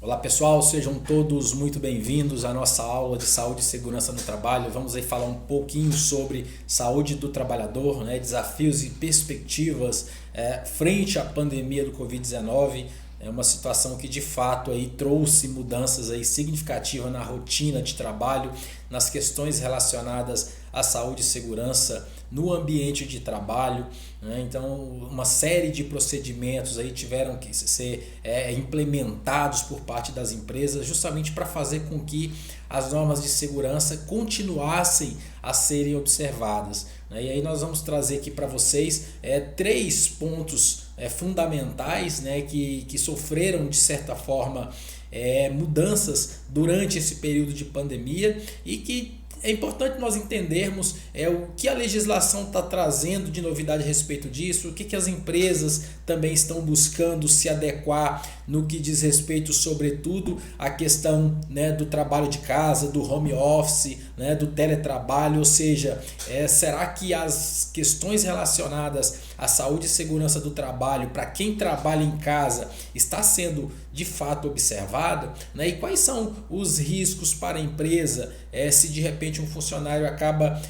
Olá pessoal, sejam todos muito bem-vindos à nossa aula de saúde e segurança no trabalho. Vamos aí falar um pouquinho sobre saúde do trabalhador, né? Desafios e perspectivas frente à pandemia do Covid-19. É uma situação que de fato aí trouxe mudanças aí significativas na rotina de trabalho, nas questões relacionadas à saúde e segurança no ambiente de trabalho, né? Então uma série de procedimentos aí tiveram que ser implementados por parte das empresas justamente para fazer com que as normas de segurança continuassem a serem observadas, né? E aí nós vamos trazer aqui para vocês três pontos fundamentais, né, que sofreram de certa forma mudanças durante esse período de pandemia e que é importante nós entendermos o que a legislação está trazendo de novidade a respeito disso, o que as empresas também estão buscando se adequar no que diz respeito, sobretudo, à questão, né, do trabalho de casa, do home office, né, do teletrabalho, ou seja, será que as questões relacionadas à saúde e segurança do trabalho para quem trabalha em casa está sendo de fato observada, né? E quais são os riscos para a empresa se de repente um funcionário acaba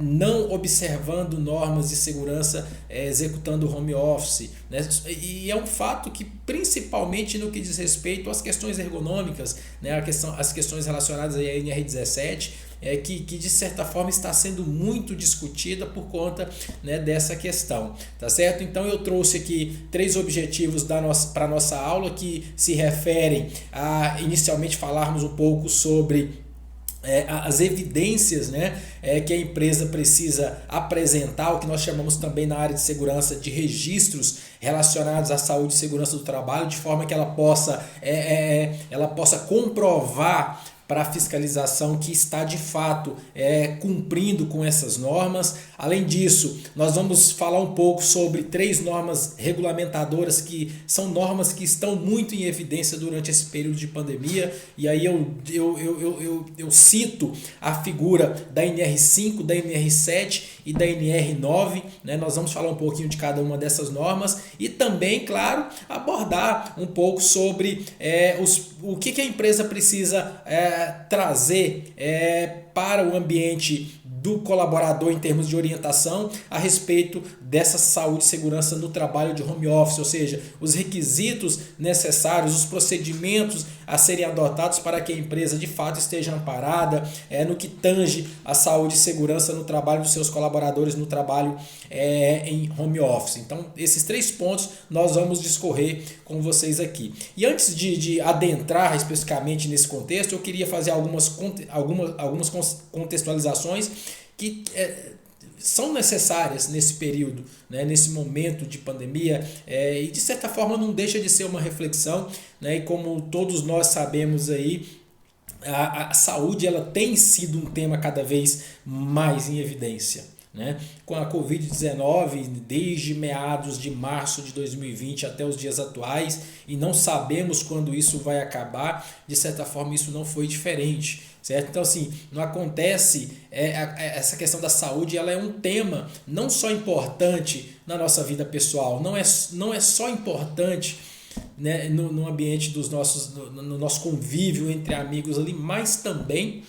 não observando normas de segurança executando home office, né? E é um fato que principalmente no que diz respeito às questões ergonômicas, né? As questões relacionadas à NR17, que de certa forma está sendo muito discutida por conta, né, dessa questão, tá certo? Então eu trouxe aqui três objetivos para a nossa aula que se referem a inicialmente falarmos um pouco sobre as evidências, né, que a empresa precisa apresentar, o que nós chamamos também na área de segurança de registros relacionados à saúde e segurança do trabalho, de forma que ela possa comprovar para a fiscalização que está de fato cumprindo com essas normas. Além disso, nós vamos falar um pouco sobre três normas regulamentadoras que são normas que estão muito em evidência durante esse período de pandemia. E aí eu cito a figura da NR5, da NR7 e da NR9, né? Nós vamos falar um pouquinho de cada uma dessas normas e também, claro, abordar um pouco sobre o que a empresa precisa trazer para o ambiente do colaborador em termos de orientação a respeito dessa saúde e segurança no trabalho de home office, ou seja, os requisitos necessários, os procedimentos a serem adotados para que a empresa de fato esteja amparada no que tange a saúde e segurança no trabalho dos seus colaboradores no trabalho em home office. Então, esses três pontos nós vamos discorrer com vocês aqui. E antes de adentrar especificamente nesse contexto, eu queria fazer algumas contextualizações que são necessárias nesse período, né, nesse momento de pandemia, e de certa forma não deixa de ser uma reflexão, né, e como todos nós sabemos aí, a saúde ela tem sido um tema cada vez mais em evidência, né? Com a Covid-19 desde meados de março de 2020 até os dias atuais, e não sabemos quando isso vai acabar, de certa forma isso não foi diferente, certo? Então assim, não acontece, essa questão da saúde ela é um tema não só importante na nossa vida pessoal, não é só importante, né, no ambiente no nosso convívio entre amigos ali, mas também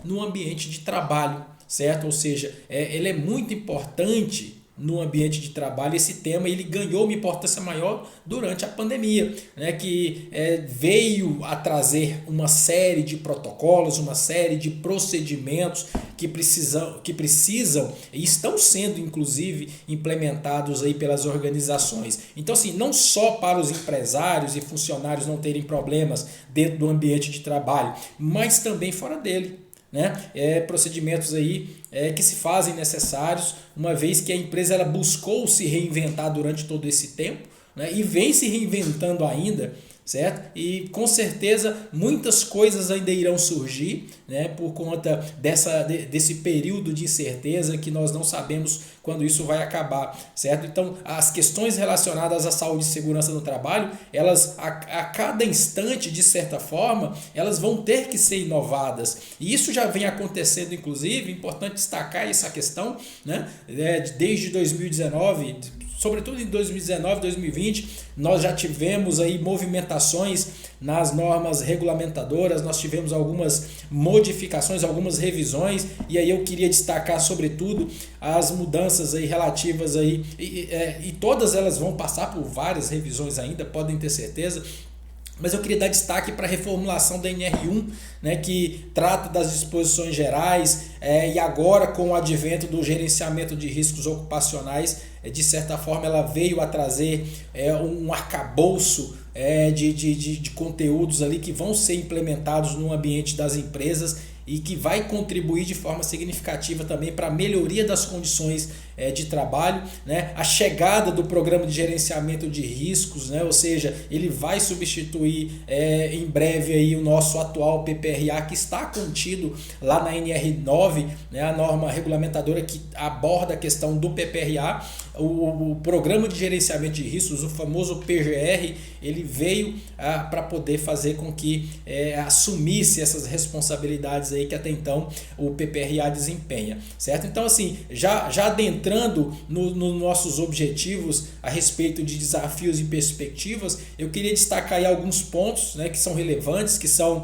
no ambiente de trabalho, certo? Ou seja, ele é muito importante no ambiente de trabalho. Esse tema ele ganhou uma importância maior durante a pandemia, né, que veio a trazer uma série de protocolos, uma série de procedimentos que precisam e estão sendo inclusive implementados aí pelas organizações. Então assim, não só para os empresários e funcionários não terem problemas dentro do ambiente de trabalho, mas também fora dele, né? Procedimentos aí que se fazem necessários, uma vez que a empresa ela buscou se reinventar durante todo esse tempo, né? E vem se reinventando ainda, certo? E com certeza muitas coisas ainda irão surgir, né, por conta desse período de incerteza que nós não sabemos quando isso vai acabar, certo? Então as questões relacionadas à saúde e segurança no trabalho, elas a cada instante, de certa forma, elas vão ter que ser inovadas, e isso já vem acontecendo, inclusive, importante destacar essa questão, né, desde 2019, sobretudo em 2019, 2020, nós já tivemos aí movimentações nas normas regulamentadoras, nós tivemos algumas modificações, algumas revisões, e aí eu queria destacar sobretudo as mudanças aí relativas aí, e todas elas vão passar por várias revisões ainda, podem ter certeza. Mas eu queria dar destaque para a reformulação da NR1, né, que trata das disposições gerais, e agora com o advento do gerenciamento de riscos ocupacionais, de certa forma ela veio a trazer um arcabouço de conteúdos ali que vão ser implementados no ambiente das empresas e que vai contribuir de forma significativa também para a melhoria das condições de trabalho, né? A chegada do programa de gerenciamento de riscos, né? Ou seja, ele vai substituir em breve aí o nosso atual PPRA, que está contido lá na NR9, né? A norma regulamentadora que aborda a questão do PPRA. O programa de gerenciamento de riscos, o famoso PGR, ele veio para poder fazer com que assumisse essas responsabilidades aí que até então o PPRA desempenha, certo? Então assim, já adentrando nos nossos objetivos a respeito de desafios e perspectivas, eu queria destacar aí alguns pontos, né, que são relevantes, que são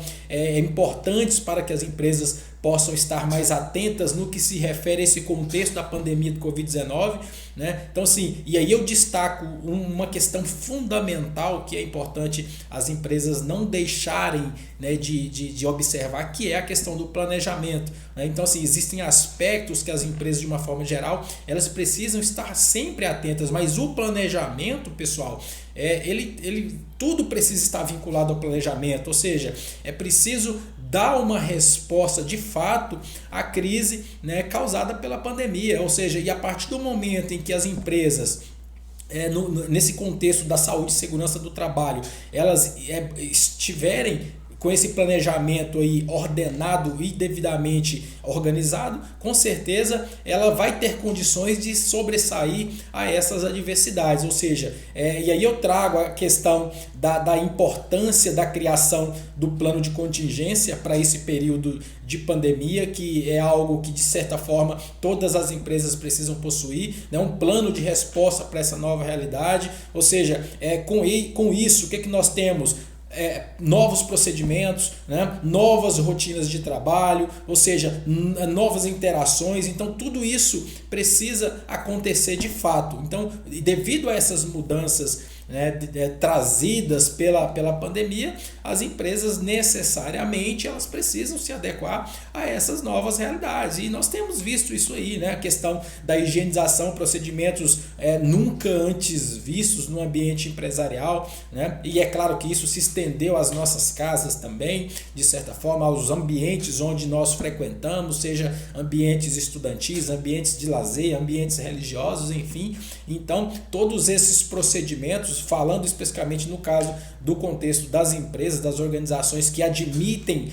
importantes para que as empresas possam estar mais atentas no que se refere a esse contexto da pandemia do Covid-19, né? Então, assim, e aí eu destaco uma questão fundamental que é importante as empresas não deixarem, né, de observar, que é a questão do planejamento, né? Então, assim, existem aspectos que as empresas, de uma forma geral, elas precisam estar sempre atentas, mas o planejamento, pessoal, tudo precisa estar vinculado ao planejamento, ou seja, é preciso dar uma resposta de fato à crise, né, causada pela pandemia, ou seja, e a partir do momento em que as empresas nesse contexto da saúde e segurança do trabalho, elas estiverem com esse planejamento aí ordenado e devidamente organizado, com certeza ela vai ter condições de sobressair a essas adversidades. Ou seja, e aí eu trago a questão da importância da criação do plano de contingência para esse período de pandemia, que é algo que de certa forma todas as empresas precisam possuir, né? Um plano de resposta para essa nova realidade. Ou seja, com isso, o que nós temos? Novos procedimentos, né? Novas rotinas de trabalho, ou seja, novas interações. Então tudo isso precisa acontecer de fato. Então, devido a essas mudanças, né, trazidas pela pandemia, as empresas necessariamente elas precisam se adequar a essas novas realidades, e nós temos visto isso aí, né, a questão da higienização, procedimentos nunca antes vistos no ambiente empresarial, né, e é claro que isso se estendeu às nossas casas também, de certa forma, aos ambientes onde nós frequentamos, seja ambientes estudantis, ambientes de lazer, ambientes religiosos, enfim. Então todos esses procedimentos, falando especificamente no caso do contexto das empresas, das organizações que admitem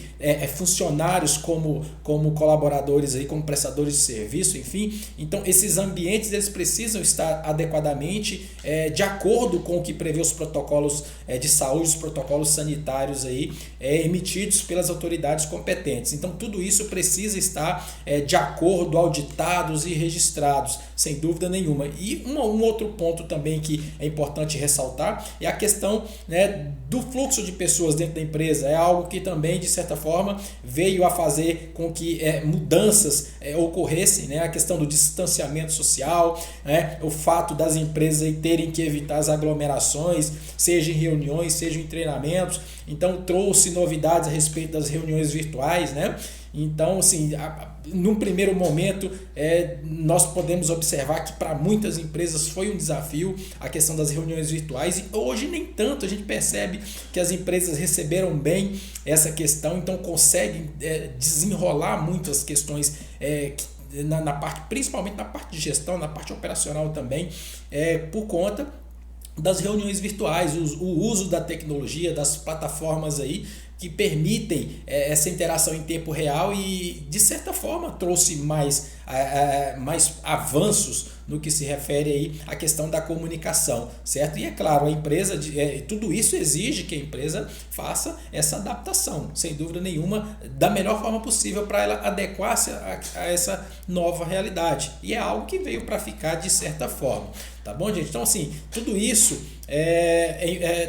funcionários como colaboradores, aí, como prestadores de serviço, enfim. Então esses ambientes eles precisam estar adequadamente de acordo com o que prevê os protocolos de saúde, os protocolos sanitários aí, emitidos pelas autoridades competentes. Então tudo isso precisa estar de acordo, auditados e registrados, sem dúvida nenhuma. E um outro ponto também que é importante ressaltar é a questão, né, do fluxo de pessoas dentro da empresa. É algo que também, de certa forma, veio a fazer com que mudanças ocorressem, né? A questão do distanciamento social, né? O fato das empresas aí terem que evitar as aglomerações, seja em reuniões, seja em treinamentos. Então trouxe novidades a respeito das reuniões virtuais, né? Então, assim, num primeiro momento, nós podemos observar que para muitas empresas foi um desafio a questão das reuniões virtuais, e hoje nem tanto. A gente percebe que as empresas receberam bem essa questão, então conseguem desenrolar muitas questões na parte, principalmente na parte de gestão, na parte operacional também, por conta das reuniões virtuais, o uso da tecnologia, das plataformas aí que permitem essa interação em tempo real e, de certa forma, trouxe mais avanços no que se refere aí à questão da comunicação, certo? E é claro, a empresa, tudo isso exige que a empresa faça essa adaptação, sem dúvida nenhuma, da melhor forma possível para ela adequar-se a essa nova realidade. E é algo que veio para ficar de certa forma. Tá bom, gente? Então, assim, tudo isso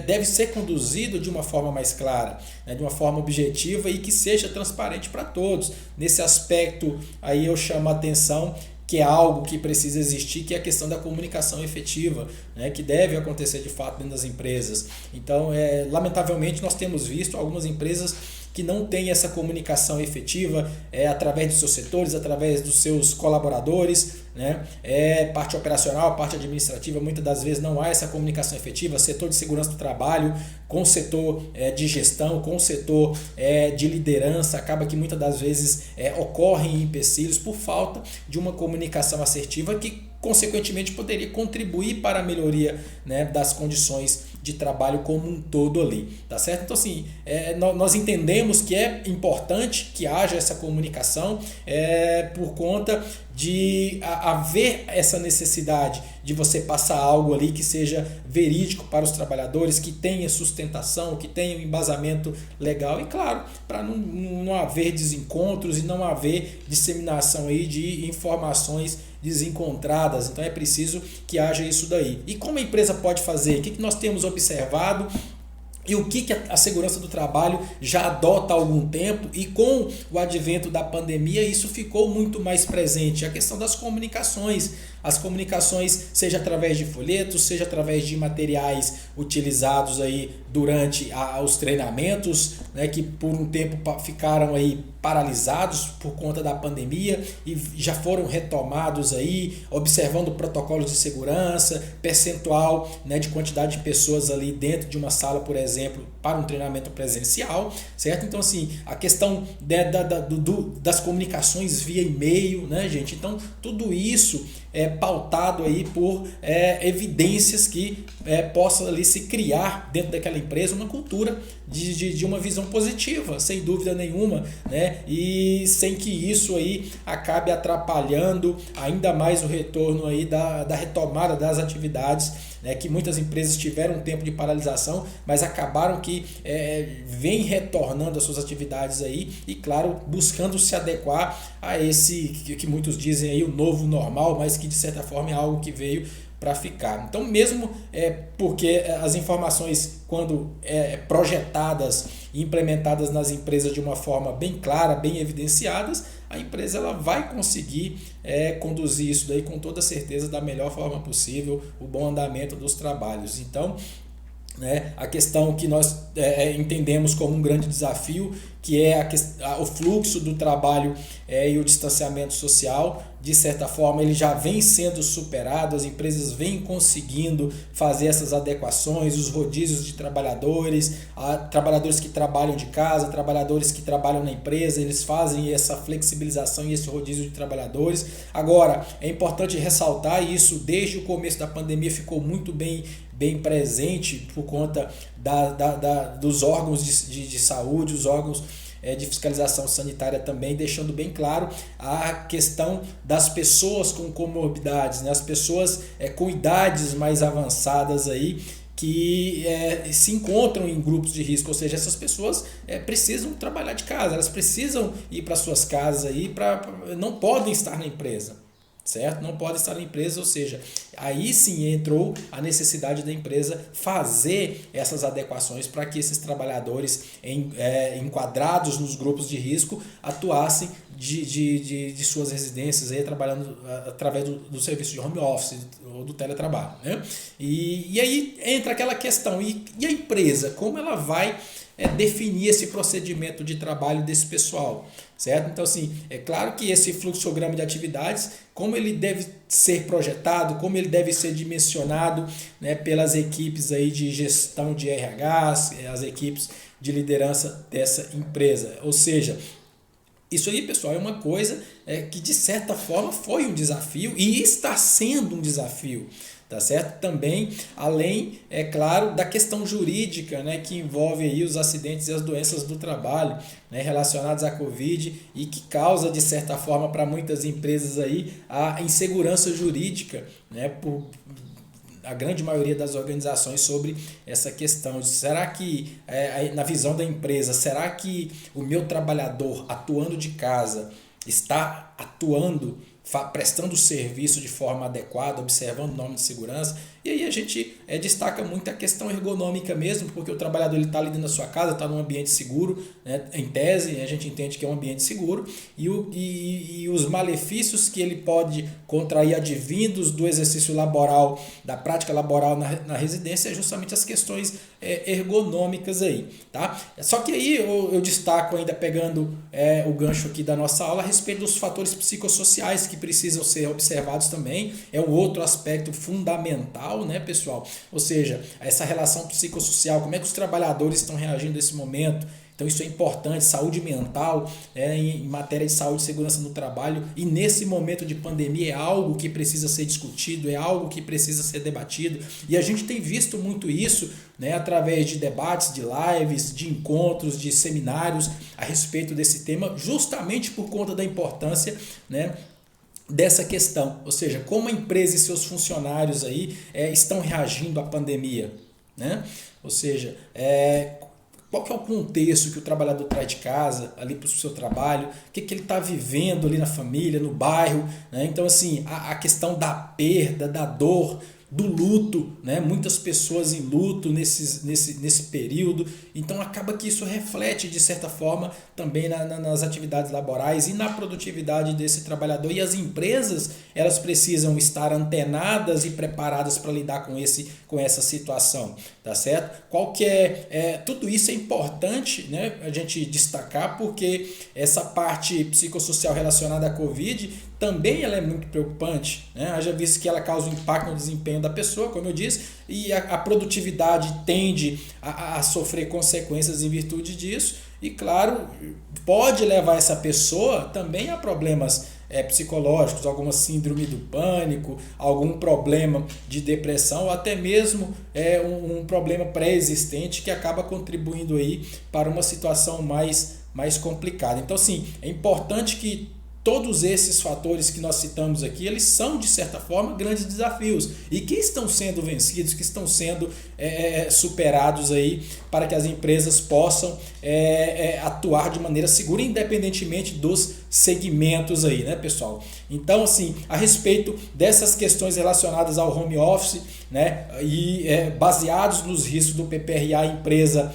deve ser conduzido de uma forma mais clara, né? De uma forma objetiva e que seja transparente para todos. Nesse aspecto, aí eu chamo a atenção que é algo que precisa existir, que é a questão da comunicação efetiva, né, que deve acontecer de fato dentro das empresas. Então, lamentavelmente, nós temos visto algumas empresas que não têm essa comunicação efetiva através dos seus setores, através dos seus colaboradores, né? Parte operacional, parte administrativa, muitas das vezes não há essa comunicação efetiva, setor de segurança do trabalho com o setor de gestão, com o setor de liderança, acaba que muitas das vezes ocorrem empecilhos por falta de uma comunicação assertiva que consequentemente poderia contribuir para a melhoria, né, das condições de trabalho como um todo ali, tá certo? Então, assim, nós entendemos que é importante que haja essa comunicação por conta de haver essa necessidade de você passar algo ali que seja verídico para os trabalhadores, que tenha sustentação, que tenha um embasamento legal e, claro, para não haver desencontros e não haver disseminação aí de informações desencontradas. Então é preciso que haja isso daí. E como a empresa pode fazer? O que nós temos observado? E o que a segurança do trabalho já adota há algum tempo, e com o advento da pandemia isso ficou muito mais presente, a questão das comunicações. As comunicações, seja através de folhetos, seja através de materiais utilizados aí durante os treinamentos, né, que por um tempo ficaram aí paralisados por conta da pandemia e já foram retomados aí, observando protocolos de segurança, percentual, né, de quantidade de pessoas ali dentro de uma sala, por exemplo, para um treinamento presencial, certo? Então, assim, a questão das comunicações via e-mail, né, gente? Então, tudo isso é pautado aí por evidências que possa ali se criar dentro daquela empresa uma cultura de uma visão positiva, sem dúvida nenhuma, né? E sem que isso aí acabe atrapalhando ainda mais o retorno aí da retomada das atividades, né? Que muitas empresas tiveram um tempo de paralisação, mas acabaram que vem retornando as suas atividades aí e, claro, buscando se adequar a esse que muitos dizem aí o novo normal, mas que de certa forma é algo que veio para ficar. Então, mesmo porque as informações, quando projetadas e implementadas nas empresas de uma forma bem clara, bem evidenciadas, a empresa ela vai conseguir conduzir isso daí com toda certeza da melhor forma possível, o bom andamento dos trabalhos. Então, a questão que nós entendemos como um grande desafio, que é o fluxo do trabalho e o distanciamento social, de certa forma ele já vem sendo superado, as empresas vêm conseguindo fazer essas adequações, os rodízios de trabalhadores, trabalhadores que trabalham de casa, trabalhadores que trabalham na empresa, eles fazem essa flexibilização e esse rodízio de trabalhadores. Agora, é importante ressaltar isso, desde o começo da pandemia ficou muito bem presente por conta dos órgãos de saúde, os órgãos de fiscalização sanitária também, deixando bem claro a questão das pessoas com comorbidades, né? As pessoas com idades mais avançadas aí, que se encontram em grupos de risco, ou seja, essas pessoas precisam trabalhar de casa, elas precisam ir para suas casas aí, não podem estar na empresa. Certo? Não pode estar na empresa, ou seja, aí sim entrou a necessidade da empresa fazer essas adequações para que esses trabalhadores enquadrados nos grupos de risco atuassem de suas residências, aí, trabalhando através do serviço de home office ou do teletrabalho, né? E aí entra aquela questão, e a empresa, como ela vai definir esse procedimento de trabalho desse pessoal, certo? Então, assim, é claro que esse fluxograma de atividades, como ele deve ser projetado, como ele deve ser dimensionado, né, pelas equipes aí de gestão de RH, as equipes de liderança dessa empresa. Ou seja, isso aí, pessoal, é uma coisa que de certa forma foi um desafio e está sendo um desafio, tá certo? Também, além, é claro, da questão jurídica, né, que envolve aí os acidentes e as doenças do trabalho, né, relacionadas à Covid e que causa, de certa forma, para muitas empresas aí a insegurança jurídica, né, por a grande maioria das organizações sobre essa questão. Será que, na visão da empresa, será que o meu trabalhador atuando de casa está atuando, prestando serviço de forma adequada, observando normas de segurança? E aí a gente destaca muito a questão ergonômica mesmo, porque o trabalhador está ali dentro da sua casa, está num ambiente seguro, né? Em tese a gente entende que é um ambiente seguro, e os malefícios que ele pode contrair advindos do exercício laboral, da prática laboral na residência, é justamente as questões ergonômicas aí, tá? Só que aí eu destaco ainda, pegando o gancho aqui da nossa aula, a respeito dos fatores psicossociais que precisam ser observados também. É um outro aspecto fundamental, né, pessoal? Ou seja, essa relação psicossocial, como é que os trabalhadores estão reagindo nesse momento. Então isso é importante, saúde mental, em matéria de saúde e segurança no trabalho, e nesse momento de pandemia é algo que precisa ser discutido, é algo que precisa ser debatido, e a gente tem visto muito isso, né, através de debates, de lives, de encontros, de seminários a respeito desse tema, justamente por conta da importância, né, dessa questão, ou seja, como a empresa e seus funcionários aí estão reagindo à pandemia, né? Ou seja, qual que é o contexto que o trabalhador traz de casa ali para o seu trabalho, o que ele está vivendo ali na família, no bairro, né? Então, assim, a questão da perda, da dor, do luto, né? Muitas pessoas em luto nesse período, então acaba que isso reflete de certa forma também nas atividades laborais e na produtividade desse trabalhador, e as empresas elas precisam estar antenadas e preparadas para lidar com essa situação, tá certo? Tudo isso é importante, né, a gente destacar, porque essa parte psicossocial relacionada à Covid também ela é muito preocupante, né? Haja visto que ela causa um impacto no desempenho da pessoa, como eu disse, e a produtividade tende a sofrer consequências em virtude disso, e claro, pode levar essa pessoa também a problemas psicológicos, alguma síndrome do pânico, algum problema de depressão, ou até mesmo um problema pré-existente que acaba contribuindo aí para uma situação mais complicada. Então, sim, é importante que todos esses fatores que nós citamos aqui, eles são, de certa forma, grandes desafios e que estão sendo vencidos, que estão sendo superados aí para que as empresas possam atuar de maneira segura, independentemente dos segmentos aí, né, pessoal? Então, assim, a respeito dessas questões relacionadas ao home office, né, e baseados nos riscos do PPRA, a empresa,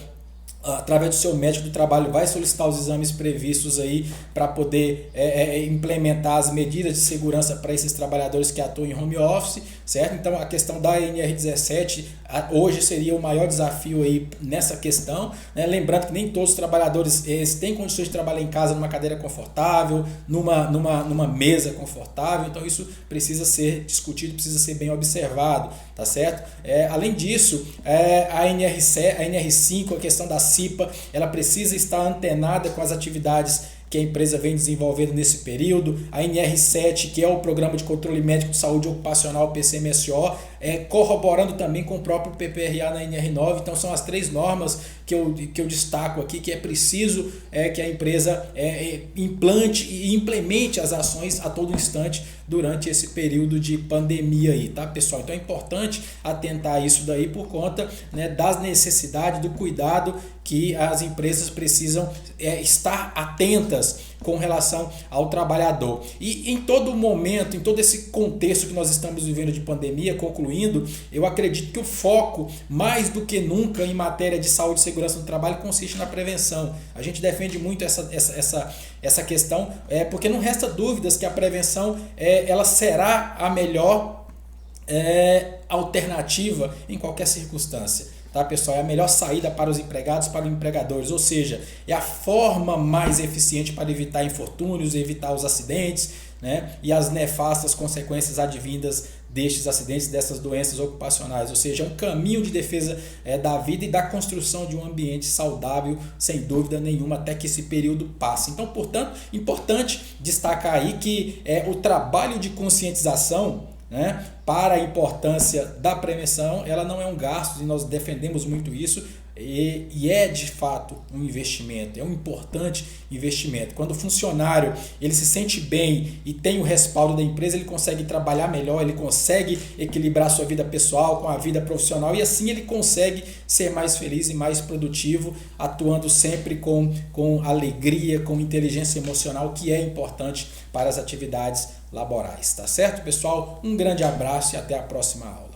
através do seu médico do trabalho, vai solicitar os exames previstos aí para poder implementar as medidas de segurança para esses trabalhadores que atuam em home office, certo? Então a questão da NR17 hoje seria o maior desafio aí nessa questão, né? Lembrando que nem todos os trabalhadores têm condições de trabalhar em casa numa cadeira confortável, numa mesa confortável, então isso precisa ser discutido, precisa ser bem observado, tá certo? Além disso, a NR5, a questão da CIPA, ela precisa estar antenada com as atividades que a empresa vem desenvolvendo nesse período. A NR7, que é o Programa de Controle Médico de Saúde Ocupacional, PCMSO, corroborando também com o próprio PPRA na NR9. Então são as três normas que eu destaco aqui, que é preciso que a empresa implante e implemente as ações a todo instante durante esse período de pandemia aí, tá, pessoal? Então é importante atentar isso daí por conta, né, das necessidades, do cuidado que as empresas precisam estar atentas com relação ao trabalhador. E em todo momento, em todo esse contexto que nós estamos vivendo de pandemia, concluindo, eu acredito que o foco, mais do que nunca, em matéria de saúde e segurança no trabalho, consiste na prevenção. A gente defende muito essa questão, porque não resta dúvidas que a prevenção ela será a melhor alternativa em qualquer circunstância. Tá, pessoal? É a melhor saída para os empregados, para os empregadores, ou seja, é a forma mais eficiente para evitar infortúnios, evitar os acidentes, né, e as nefastas consequências advindas destes acidentes, dessas doenças ocupacionais, ou seja, é um caminho de defesa da vida e da construção de um ambiente saudável, sem dúvida nenhuma, até que esse período passe. Então, portanto, importante destacar aí que o trabalho de conscientização, né, para a importância da prevenção, ela não é um gasto e nós defendemos muito isso. E é de fato um investimento, é um importante investimento. Quando o funcionário ele se sente bem e tem o respaldo da empresa, ele consegue trabalhar melhor, ele consegue equilibrar sua vida pessoal com a vida profissional e assim ele consegue ser mais feliz e mais produtivo, atuando sempre com alegria, com inteligência emocional, que é importante para as atividades laborais. Tá certo, pessoal? Um grande abraço e até a próxima aula.